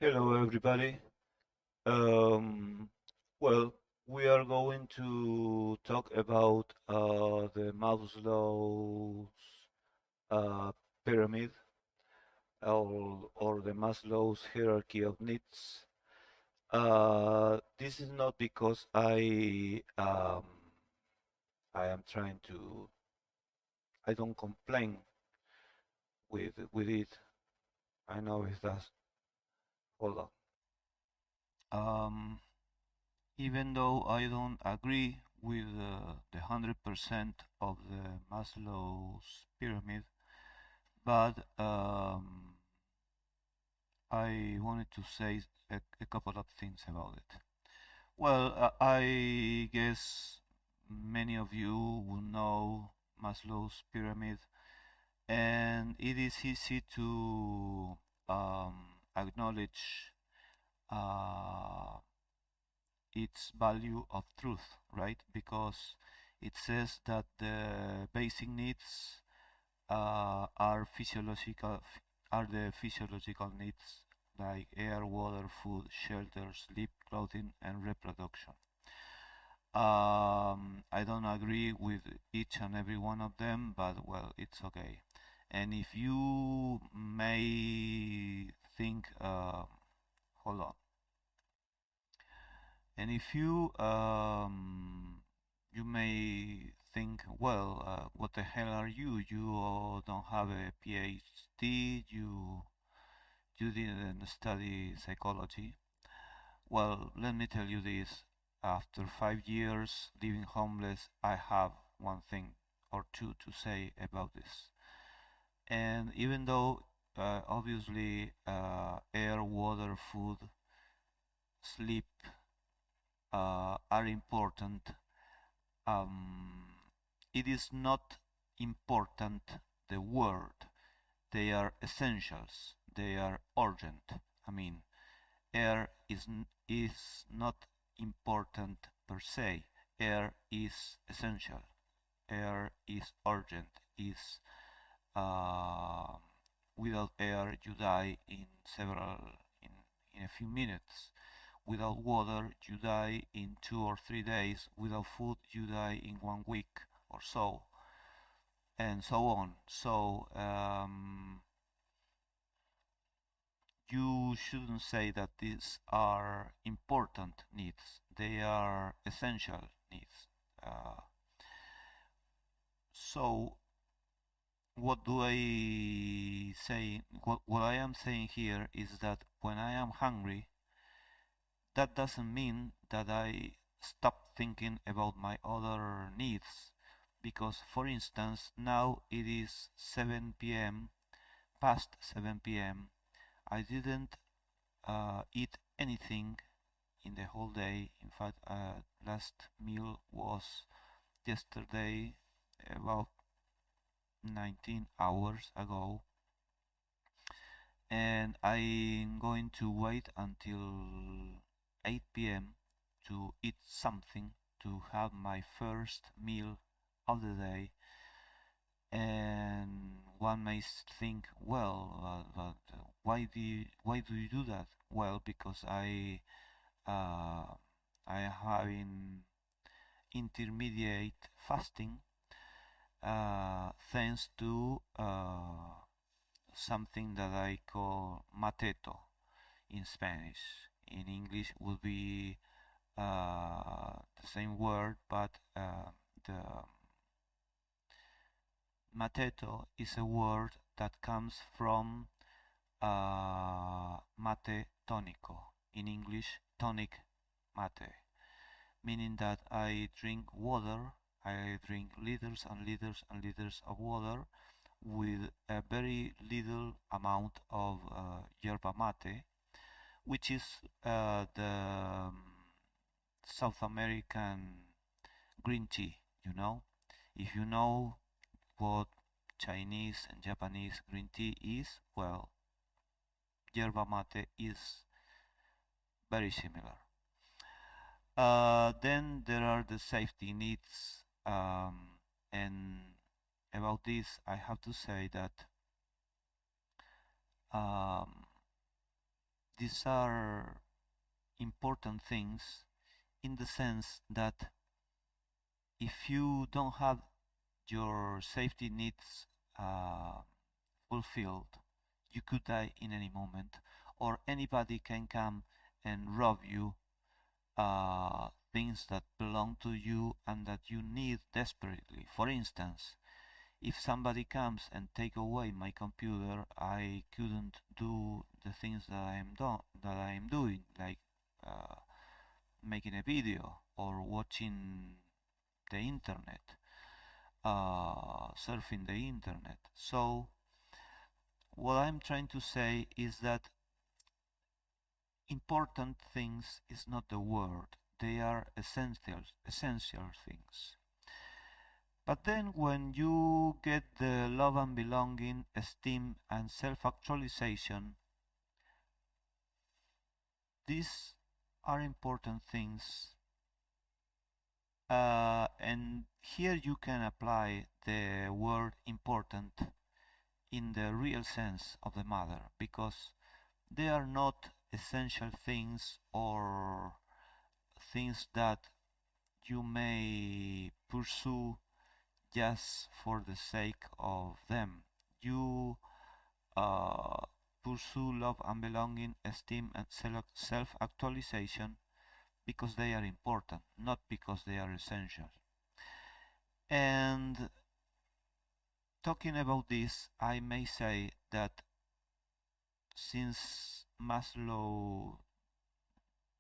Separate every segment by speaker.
Speaker 1: Hello, everybody. Um, well, we are going to talk about the Maslow's uh, pyramid or the Maslow's hierarchy of needs. This is not because I am trying to. I don't complain with it. I know it does. Hold on. Um, Even though I don't agree with the 100% of the Maslow's pyramid, but I wanted to say a couple of things about it. Well, I guess many of you will know Maslow's pyramid, and it is easy to acknowledge uh, its value of truth, right? Because it says that the basic needs are physiological, are the physiological needs like air, water, food, shelter, sleep, clothing, and reproduction. I don't agree with each and every one of them, but well, it's okay. And if you may think, hold on. And if you may think, well, what the hell are you? You don't have a PhD. You didn't study psychology. Well, let me tell you this. After 5 years living homeless, I have one thing or two to say about this. And even though obviously air, water, food, sleep are important, um, it is not important the word. They are essentials. They are urgent. I mean, air is not important per se. Air is essential. Air is urgent. Is uh, Without air you die in in a few minutes. Without water, you die in 2 or 3 days. Without food, you die in 1 week or so, and so on. So you shouldn't say that these are important needs. They are essential needs. Uh, so what do I say? What I am saying here is that when I am hungry, that doesn't mean that I stop thinking about my other needs, because, for instance, now it is 7 p.m., past 7 p.m. I didn't eat anything in the whole day. In fact, last meal was yesterday, about 19 hours ago, and I'm going to wait until 8 p.m. to eat something, to have my first meal of the day. And one may think, well, why do you do that? Well, because uh, I am having intermediate fasting, thanks to something that I call mateto in Spanish. In English would be the same word, but the mateto is a word that comes from mate tonico. In English, tonic mate, meaning that I drink water, I drink liters and liters and liters of water with a very little amount of yerba mate, which is the South American green tea, you know. If you know what Chinese and Japanese green tea is, well, yerba mate is very similar. Then there are the safety needs, and about this I have to say that um, these are important things in the sense that if you don't have your safety needs uh, fulfilled, you could die in any moment, or anybody can come and rob you things that belong to you and that you need desperately. For instance, if somebody comes and take away my computer, I couldn't do the things that I am doing, like uh, making a video or watching the internet, surfing the internet. So what I'm trying to say is that important things is not the word; they are essential things. But then when you get the love and belonging, esteem and self-actualization, these are important things. And here you can apply the word important in the real sense of the matter, because they are not essential things or things that you may pursue just for the sake of them. You uh, pursue love and belonging, esteem and self-actualization because they are important, not because they are essential. And talking about this, I may say that since Maslow,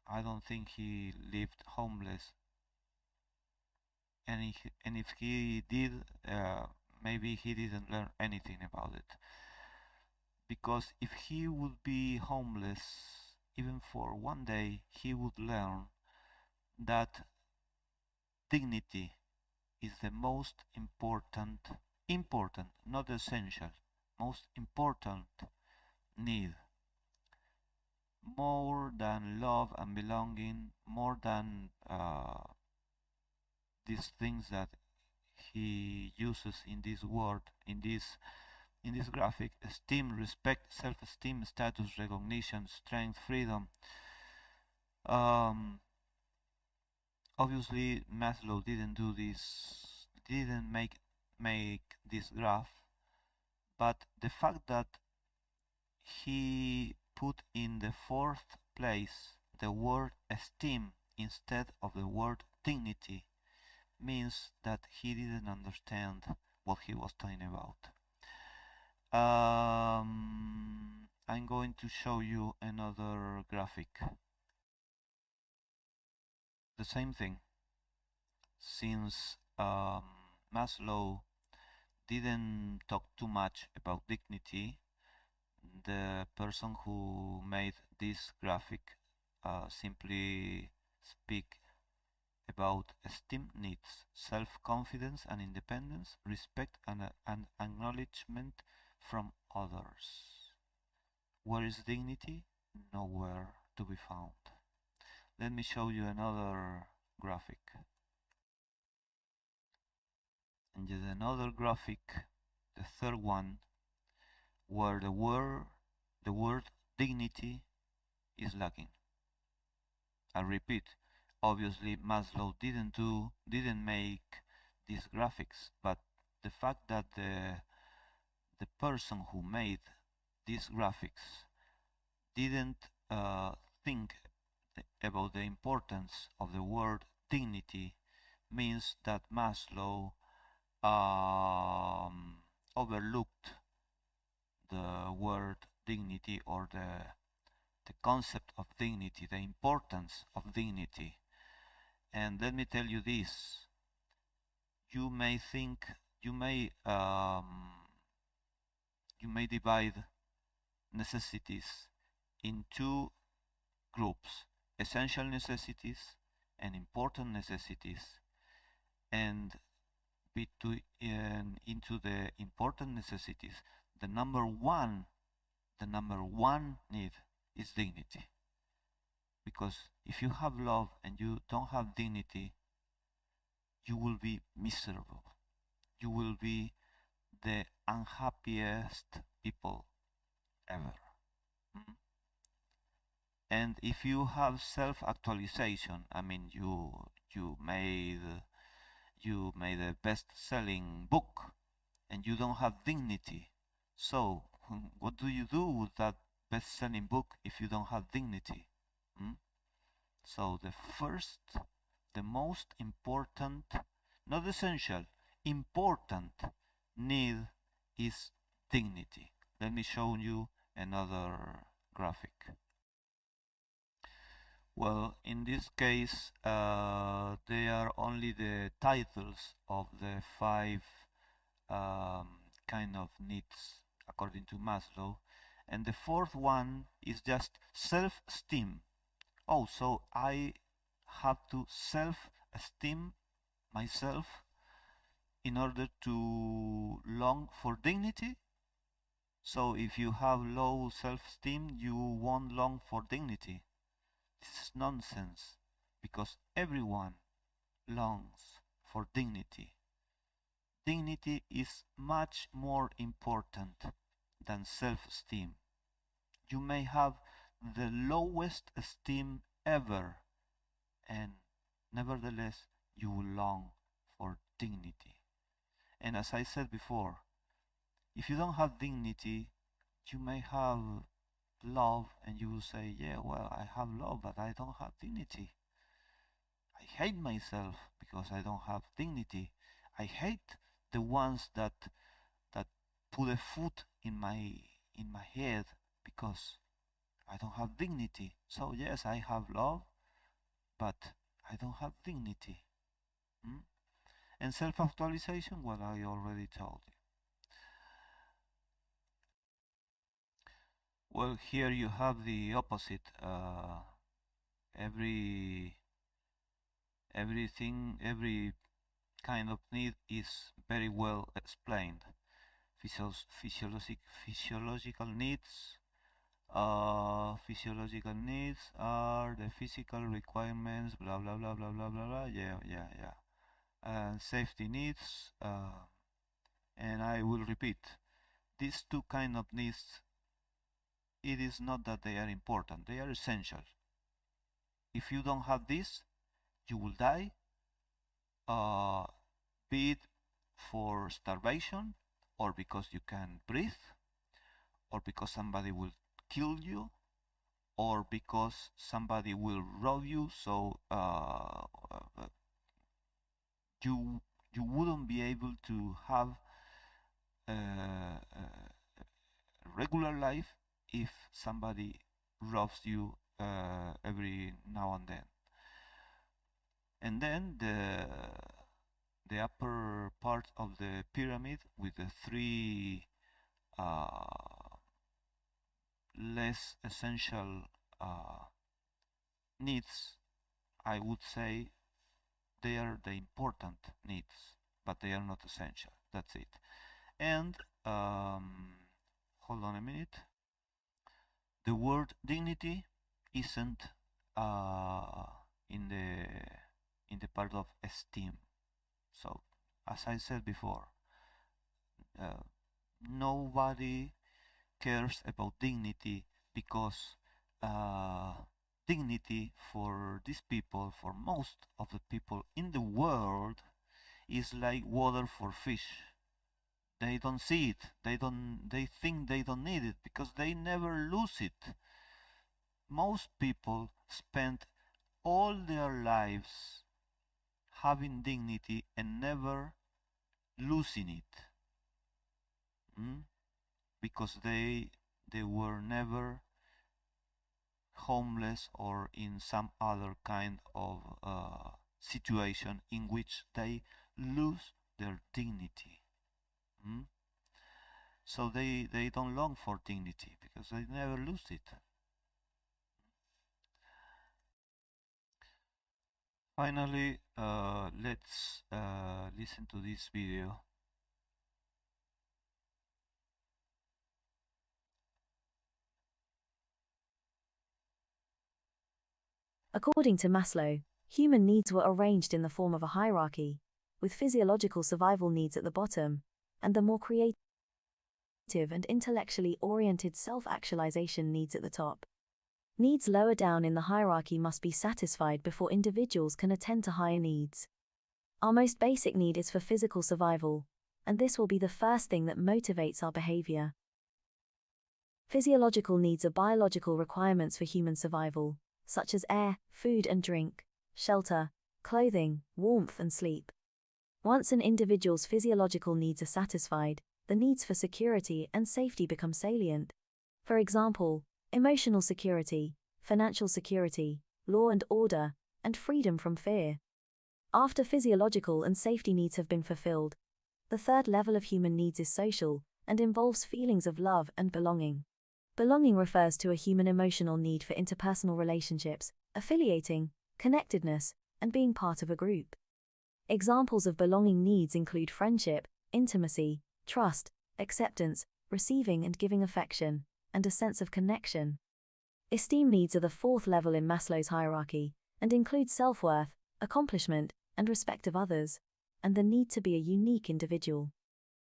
Speaker 1: I don't think he lived homeless, and if he did, maybe he didn't learn anything about it. Because if he would be homeless, even for one day, he would learn that dignity is the most important, not essential, most important need, more than love and belonging, more than these things that he uses in this word, in this graphic: esteem, respect, self-esteem, status, recognition, strength, freedom. Um, Obviously, Maslow didn't do this, didn't make this graph, but the fact that he put in the fourth place the word esteem instead of the word dignity means that he didn't understand what he was talking about. I'm going to show you another graphic. The same thing. Since Maslow didn't talk too much about dignity, the person who made this graphic simply speak about esteem needs, self-confidence and independence, respect and acknowledgement from others. Where is dignity? Nowhere to be found. Let me show you another graphic. And yet another graphic, the third one, where the word dignity is lacking. I repeat, obviously Maslow didn't make these graphics, but the fact that the person who made these graphics didn't think about the importance of the word dignity means that Maslow overlooked the word dignity, or the concept of dignity, the importance of dignity. And let me tell you this: you may think, you may you may divide necessities in two groups: essential necessities and important necessities. And into the important necessities, the number one need is dignity. Because if you have love and you don't have dignity, you will be miserable. You will be the unhappiest people ever. Mm? And if you have self-actualization, I mean, you made a best-selling book, and you don't have dignity. So, what do you do with that best-selling book if you don't have dignity? Hmm? So the most important, not essential, important need is dignity. Let me show you another graphic. Well, in this case, they are only the titles of the five kind of needs according to Maslow. And the fourth one is just self-esteem. Oh, so I have to self-esteem myself in order to long for dignity. So if you have low self-esteem, you won't long for dignity. This is nonsense, because everyone longs for dignity. Dignity is much more important than self-esteem. You may have the lowest esteem ever, and nevertheless you will long for dignity. And as I said before, if you don't have dignity, you may have love, and you will say, yeah, well, I have love, but I don't have dignity. I hate myself because I don't have dignity. I hate the ones that put a foot in my head because I don't have dignity. So yes, I have love, but I don't have dignity. Hmm? And self-actualization, well, I already told you. Well, here you have the opposite. Every every kind of need is very well explained. Physiological needs. Physiological needs are the physical requirements. Blah blah blah blah blah blah blah. Yeah, yeah, yeah. And safety needs. And I will repeat. These two kind of needs. It is not that they are important. They are essential. If you don't have this, you will die, be it for starvation, or because you can't breathe, or because somebody will kill you, or because somebody will rob you, so you wouldn't be able to have a regular life if somebody robs you every now and then. And then the upper part of the pyramid with the three less essential needs, I would say they are the important needs, but they are not essential. That's it. And hold on a minute. The word dignity isn't in the part of esteem. So, as I said before, nobody cares about dignity because dignity for these people, for most of the people in the world, is like water for fish. They don't see it. They think they don't need it because they never lose it. Most people spend all their lives having dignity and never losing it. Because they were never homeless or in some other kind of situation in which they lose their dignity. So they don't long for dignity because they never lose it. Finally, let's listen to this video.
Speaker 2: According to Maslow, human needs were arranged in the form of a hierarchy, with physiological survival needs at the bottom, and the more creative and intellectually oriented self-actualization needs at the top. Needs lower down in the hierarchy must be satisfied before individuals can attend to higher needs. Our most basic need is for physical survival, and this will be the first thing that motivates our behavior. Physiological needs are biological requirements for human survival, such as air, food and drink, shelter, clothing, warmth and sleep. Once an individual's physiological needs are satisfied, the needs for security and safety become salient. For example, emotional security, financial security, law and order, and freedom from fear. After physiological and safety needs have been fulfilled, the third level of human needs is social, and involves feelings of love and belonging. Belonging refers to a human emotional need for interpersonal relationships, affiliating, connectedness, and being part of a group. Examples of belonging needs include friendship, intimacy, trust, acceptance, receiving and giving affection, and a sense of connection. Esteem needs are the fourth level in Maslow's hierarchy, and include self-worth, accomplishment, and respect of others, and the need to be a unique individual.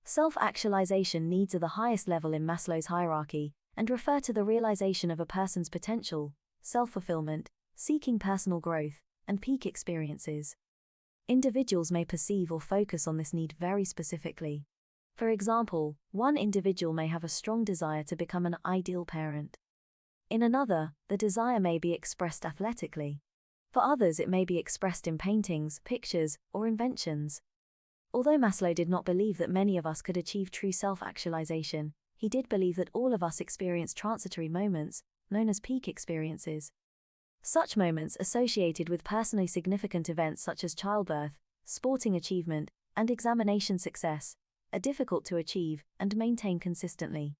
Speaker 2: Self-actualization needs are the highest level in Maslow's hierarchy, and refer to the realization of a person's potential, self-fulfillment, seeking personal growth, and peak experiences. Individuals may perceive or focus on this need very specifically. For example, one individual may have a strong desire to become an ideal parent. In another, the desire may be expressed athletically. For others, it may be expressed in paintings, pictures, or inventions. Although Maslow did not believe that many of us could achieve true self-actualization, he did believe that all of us experience transitory moments, known as peak experiences. Such moments associated with personally significant events such as childbirth, sporting achievement, and examination success are difficult to achieve and maintain consistently.